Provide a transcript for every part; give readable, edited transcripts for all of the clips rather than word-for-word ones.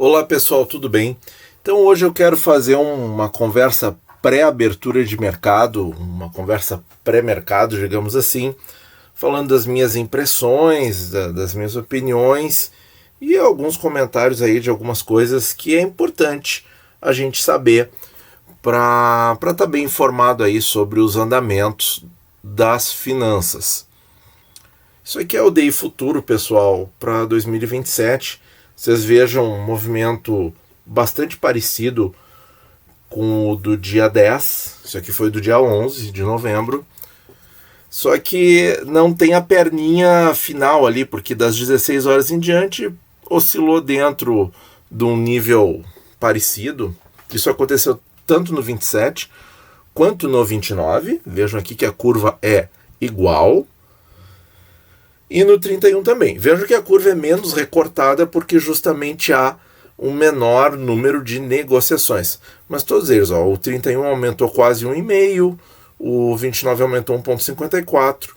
Olá pessoal, tudo bem? Então hoje eu quero fazer uma conversa pré-abertura de mercado, uma conversa pré-mercado, digamos assim, falando das minhas impressões, das minhas opiniões e alguns comentários aí de algumas coisas que é importante a gente saber para estar bem informado aí sobre os andamentos das finanças. Isso aqui é o DI Futuro, pessoal, para 2027. Vocês vejam um movimento bastante parecido com o do dia 10. Isso aqui foi do dia 11 de novembro. Só que não tem a perninha final ali, porque das 16 horas em diante oscilou dentro de um nível parecido. Isso aconteceu tanto no 27 quanto no 29. Vejam aqui que a curva é igual. E no 31 também. Vejam que a curva é menos recortada porque justamente há um menor número de negociações. Mas todos eles, o 31 aumentou quase 1,5, o 29 aumentou 1,54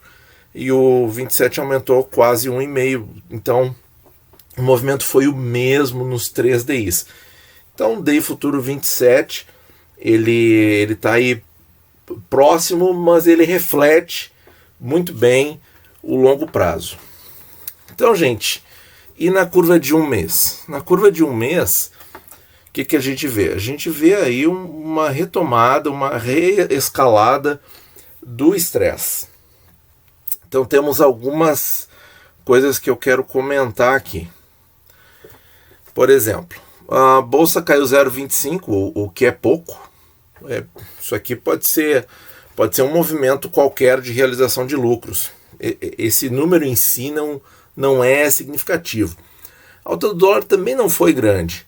e o 27 aumentou quase 1,5. Então, o movimento foi o mesmo nos 3 DIs. Então, o DI Futuro 27, ele está aí próximo, mas ele reflete muito bem o longo prazo. Então, gente, e na curva de um mês? Na curva de um mês, o que a gente vê? A gente vê aí uma retomada, uma reescalada do estresse. Então, temos algumas coisas que eu quero comentar aqui. Por exemplo, a bolsa caiu 0,25, o que é pouco. Isso aqui pode ser um movimento qualquer de realização de lucros. Esse número em si não é significativo. A alta do dólar também não foi grande.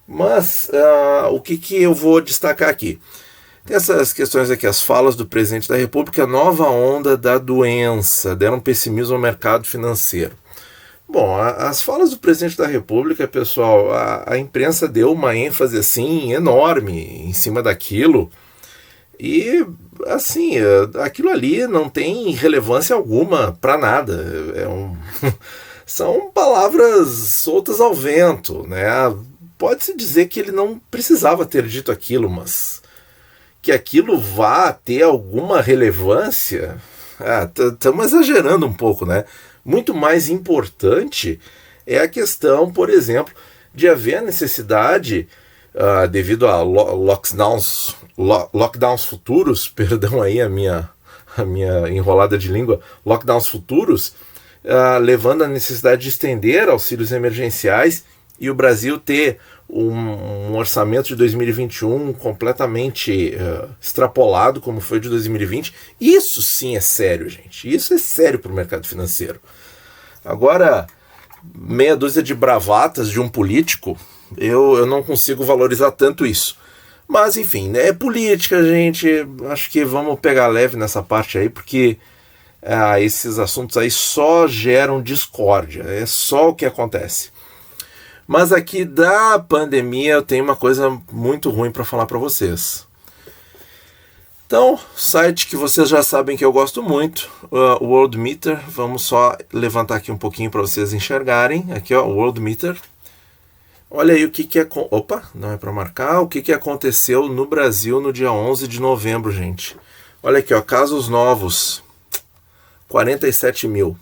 Mas o que eu vou destacar aqui? Tem essas questões aqui, as falas do presidente da República, a nova onda da doença, deram pessimismo ao mercado financeiro. Bom, as falas do presidente da República, pessoal, a imprensa deu uma ênfase assim enorme em cima daquilo. E, assim, aquilo ali não tem relevância alguma para nada. São palavras soltas ao vento, né? Pode-se dizer que ele não precisava ter dito aquilo, mas que aquilo vá ter alguma relevância, estamos exagerando um pouco, né? Muito mais importante é a questão, por exemplo, de haver a necessidade, devido a lockdowns futuros, perdão aí a minha enrolada de língua, lockdowns futuros, levando a necessidade de estender auxílios emergenciais e o Brasil ter um orçamento de 2021 completamente extrapolado, como foi de 2020. Isso sim é sério, gente. Isso é sério para o mercado financeiro. Agora, meia dúzia de bravatas de um político, eu não consigo valorizar tanto isso. Mas, enfim, né, é política, gente. Acho que vamos pegar leve nessa parte aí, porque esses assuntos aí só geram discórdia. É só o que acontece. Mas aqui da pandemia eu tenho uma coisa muito ruim para falar para vocês. Então, site que vocês já sabem que eu gosto muito, o World Meter. Vamos só levantar aqui um pouquinho para vocês enxergarem. Aqui, ó, o World Meter. Olha aí o que Opa, não é para marcar. O que aconteceu no Brasil no dia 11 de novembro, gente. Olha aqui, ó, casos novos. 47 mil.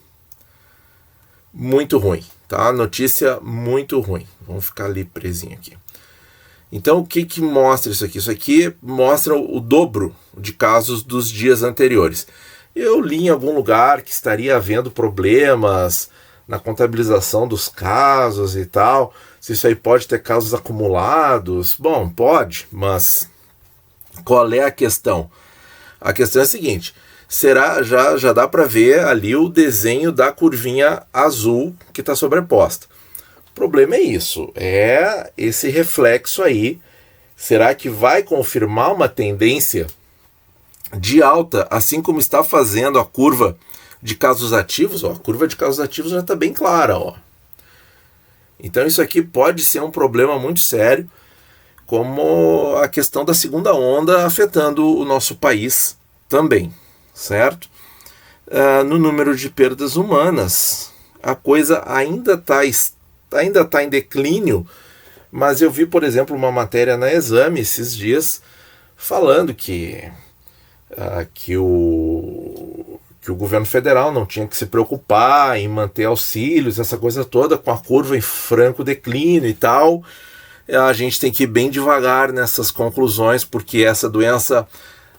Muito ruim, tá? Notícia muito ruim. Vamos ficar ali presinho aqui. Então, o que mostra isso aqui? Isso aqui mostra o dobro de casos dos dias anteriores. Eu li em algum lugar que estaria havendo problemas na contabilização dos casos e tal. Se isso aí pode ter casos acumulados. Bom, pode, mas qual é a questão? A questão é a seguinte: já dá para ver ali o desenho da curvinha azul que está sobreposta. O problema é isso, é esse reflexo aí. Será que vai confirmar uma tendência de alta, assim como está fazendo a curva de casos ativos? A curva de casos ativos já está bem clara. Então isso aqui pode ser um problema muito sério, como a questão da segunda onda afetando o nosso país também, certo? No número de perdas humanas, a coisa ainda tá em declínio, Mas eu vi, por exemplo, uma matéria na Exame esses dias falando que o governo federal não tinha que se preocupar em manter auxílios, essa coisa toda, com a curva em franco declínio e tal. A gente tem que ir bem devagar nessas conclusões, porque essa doença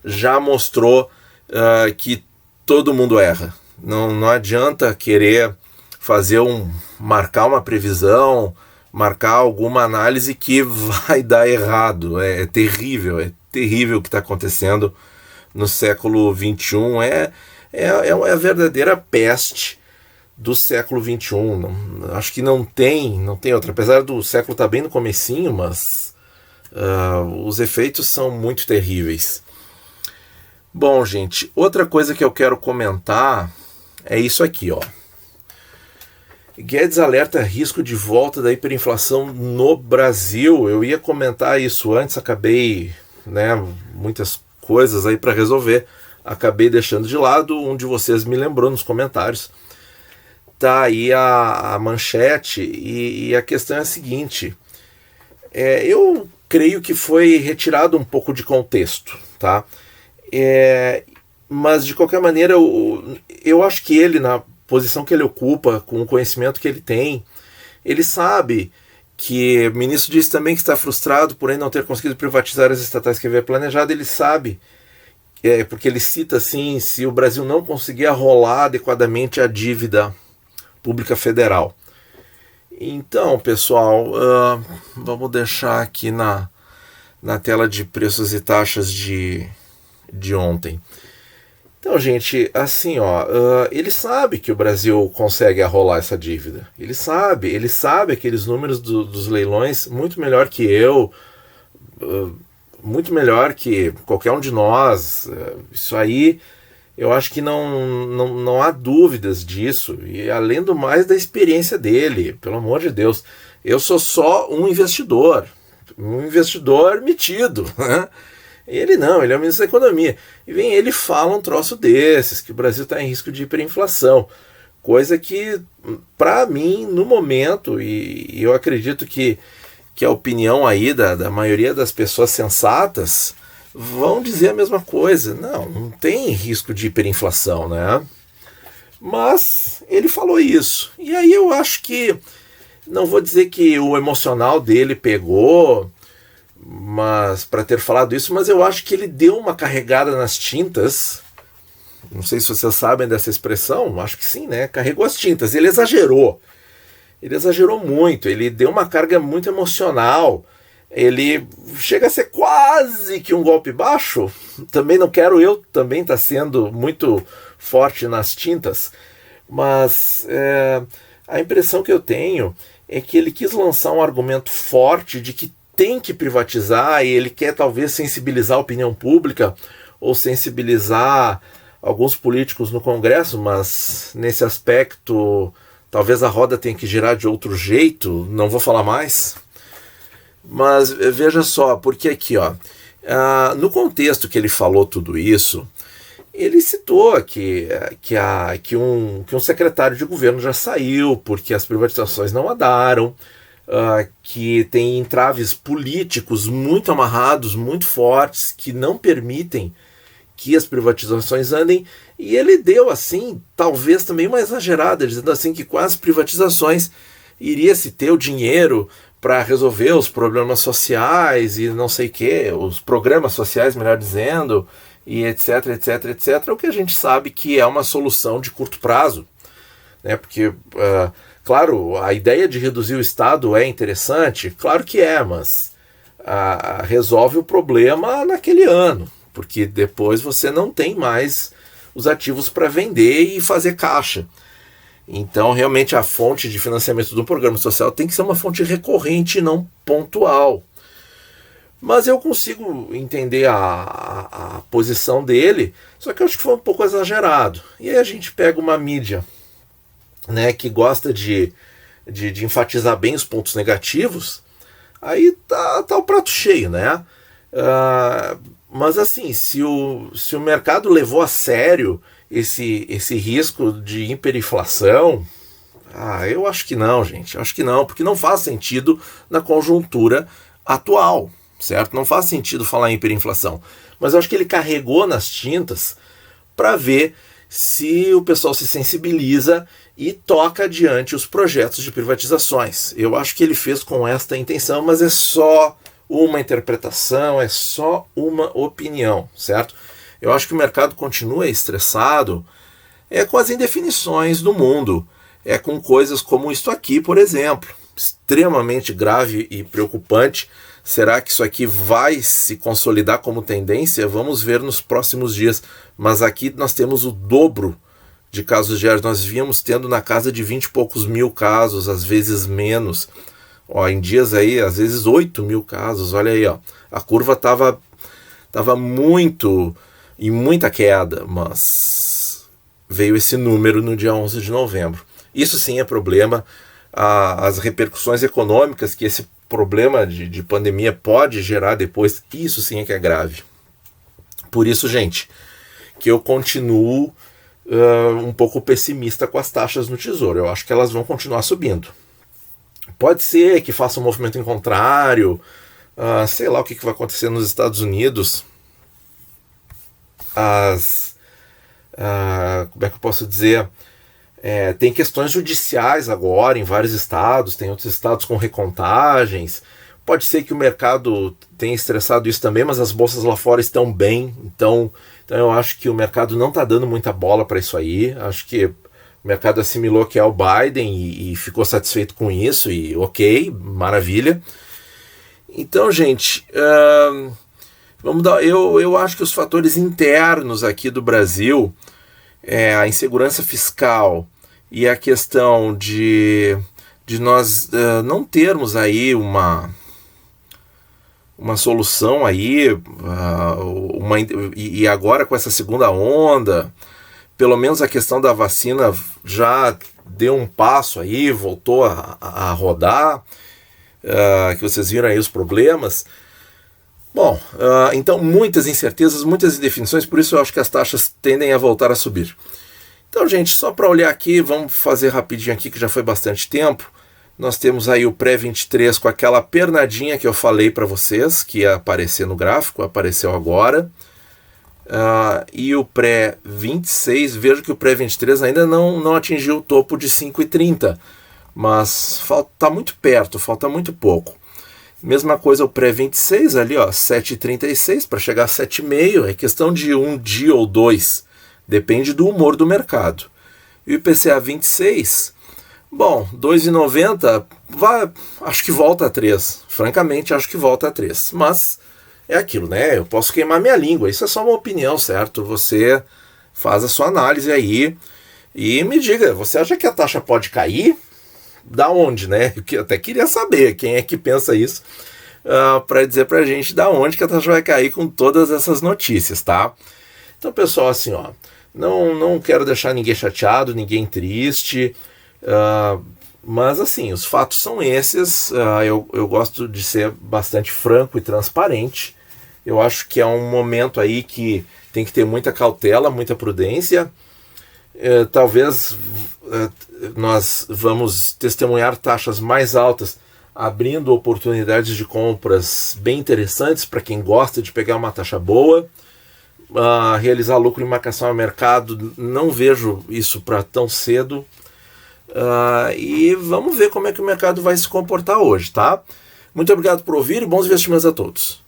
já mostrou que todo mundo erra. Não adianta querer marcar uma previsão, marcar alguma análise que vai dar errado. É terrível o que está acontecendo no século XXI. É a verdadeira peste do século XXI. Acho que não tem outra. Apesar do século estar bem no comecinho, mas os efeitos são muito terríveis. Bom, gente, outra coisa que eu quero comentar é isso aqui, ó. Guedes alerta risco de volta da hiperinflação no Brasil. Eu ia comentar isso antes, acabei, muitas coisas aí para resolver, acabei deixando de lado. Um de vocês me lembrou nos comentários. Tá aí a manchete e a questão é a seguinte. Eu creio que foi retirado um pouco de contexto, tá? Mas de qualquer maneira eu acho que ele, na posição que ele ocupa, com o conhecimento que ele tem, ele sabe que o ministro disse também que está frustrado por não ter conseguido privatizar as estatais que havia planejado. Ele sabe, porque ele cita assim, se o Brasil não conseguir arrolar adequadamente a dívida pública federal. Então, pessoal, vamos deixar aqui na tela de preços e taxas de ontem. Então, gente, assim, ele sabe que o Brasil consegue arrolar essa dívida. Ele sabe aqueles números dos leilões muito melhor que eu, muito melhor que qualquer um de nós. Isso aí, eu acho que não há dúvidas disso. E além do mais, da experiência dele, pelo amor de Deus. Eu sou só um investidor metido, né? Ele não, ele é o ministro da Economia. E vem ele fala um troço desses, que o Brasil está em risco de hiperinflação. Coisa que, para mim, no momento, e eu acredito que a opinião aí da maioria das pessoas sensatas vão dizer a mesma coisa. Não tem risco de hiperinflação, né? Mas ele falou isso. E aí eu acho que, não vou dizer que o emocional dele pegou, mas para ter falado isso, mas eu acho que ele deu uma carregada nas tintas. Não sei se vocês sabem dessa expressão, acho que sim, né? Carregou as tintas, ele exagerou muito, ele deu uma carga muito emocional, ele chega a ser quase que um golpe baixo. Também não quero eu também estar sendo muito forte nas tintas, mas a impressão que eu tenho é que ele quis lançar um argumento forte de que tem que privatizar, e ele quer talvez sensibilizar a opinião pública ou sensibilizar alguns políticos no Congresso, mas nesse aspecto talvez a roda tenha que girar de outro jeito, não vou falar mais. Mas veja só, porque aqui, no contexto que ele falou tudo isso, ele citou que um secretário de governo já saiu porque as privatizações não andaram, que tem entraves políticos muito amarrados, muito fortes, que não permitem que as privatizações andem, e ele deu assim, talvez também uma exagerada, dizendo assim que com as privatizações iria se ter o dinheiro para resolver os problemas sociais e não sei o que, os programas sociais, melhor dizendo, e etc, o que a gente sabe que é uma solução de curto prazo, né? Porque claro, a ideia de reduzir o Estado é interessante, claro que é, mas resolve o problema naquele ano, porque depois você não tem mais os ativos para vender e fazer caixa. Então, realmente, a fonte de financiamento do programa social tem que ser uma fonte recorrente e não pontual. Mas eu consigo entender a posição dele, só que eu acho que foi um pouco exagerado. E aí a gente pega uma mídia, né, que gosta de enfatizar bem os pontos negativos, aí tá o prato cheio, né? Mas assim, se o mercado levou a sério esse risco de hiperinflação, Eu acho que não, gente. Acho que não, porque não faz sentido na conjuntura atual, certo? Não faz sentido falar em hiperinflação. Mas eu acho que ele carregou nas tintas para ver se o pessoal se sensibiliza e toca adiante os projetos de privatizações. Eu acho que ele fez com esta intenção, mas é só uma interpretação, é só uma opinião, certo? Eu acho que o mercado continua estressado com as indefinições do mundo, com coisas como isto aqui, por exemplo, extremamente grave e preocupante. Será que isso aqui vai se consolidar como tendência? Vamos ver nos próximos dias. Mas aqui nós temos o dobro de casos diários. Nós víamos tendo na casa de 20 e poucos mil casos, às vezes menos. Em dias aí, às vezes 8 mil casos. Olha aí, a curva estava muito em muita queda, mas veio esse número no dia 11 de novembro. Isso sim é problema. As repercussões econômicas que esse problema de pandemia pode gerar depois, isso sim é que é grave. Por isso, gente, que eu continuo um pouco pessimista com as taxas no Tesouro. Eu acho que elas vão continuar subindo. Pode ser que faça um movimento em contrário, sei lá o que vai acontecer nos Estados Unidos. Como é que eu posso dizer? Tem questões judiciais agora em vários estados, tem outros estados com recontagens. Pode ser que o mercado tenha estressado isso também, mas as bolsas lá fora estão bem. Então eu acho que o mercado não está dando muita bola para isso aí. Acho que o mercado assimilou que é o Biden e ficou satisfeito com isso. E ok, maravilha. Então, gente, eu acho que os fatores internos aqui do Brasil, a insegurança fiscal e a questão de nós não termos aí uma solução aí, e agora com essa segunda onda, pelo menos a questão da vacina já deu um passo aí, voltou a rodar, que vocês viram aí os problemas. Bom, então muitas incertezas, muitas indefinições, por isso eu acho que as taxas tendem a voltar a subir. Então, gente, só para olhar aqui, vamos fazer rapidinho aqui, que já foi bastante tempo. Nós temos aí o pré-23 com aquela pernadinha que eu falei para vocês, que ia aparecer no gráfico, apareceu agora. E o pré-26, vejo que o pré-23 ainda não atingiu o topo de 5,30, mas está muito perto, falta muito pouco. Mesma coisa o pré-26 ali, 7,36 para chegar a 7,5, é questão de um dia ou dois, depende do humor do mercado. E o IPCA 26, bom, 2,90, acho que volta a 3, francamente acho que volta a 3, mas é aquilo, né, eu posso queimar minha língua, isso é só uma opinião, certo? Você faz a sua análise aí e me diga, você acha que a taxa pode cair? Da onde, né? Eu até queria saber quem é que pensa isso, para dizer pra gente da onde que a taxa vai cair com todas essas notícias, tá? Então, pessoal, assim, não quero deixar ninguém chateado, ninguém triste, mas assim, os fatos são esses. Eu gosto de ser bastante franco e transparente. Eu acho que é um momento aí que tem que ter muita cautela, muita prudência. Talvez nós vamos testemunhar taxas mais altas, abrindo oportunidades de compras bem interessantes para quem gosta de pegar uma taxa boa. Realizar lucro em marcação a mercado, não vejo isso para tão cedo. E vamos ver como é que o mercado vai se comportar hoje, tá? Muito obrigado por ouvir e bons investimentos a todos.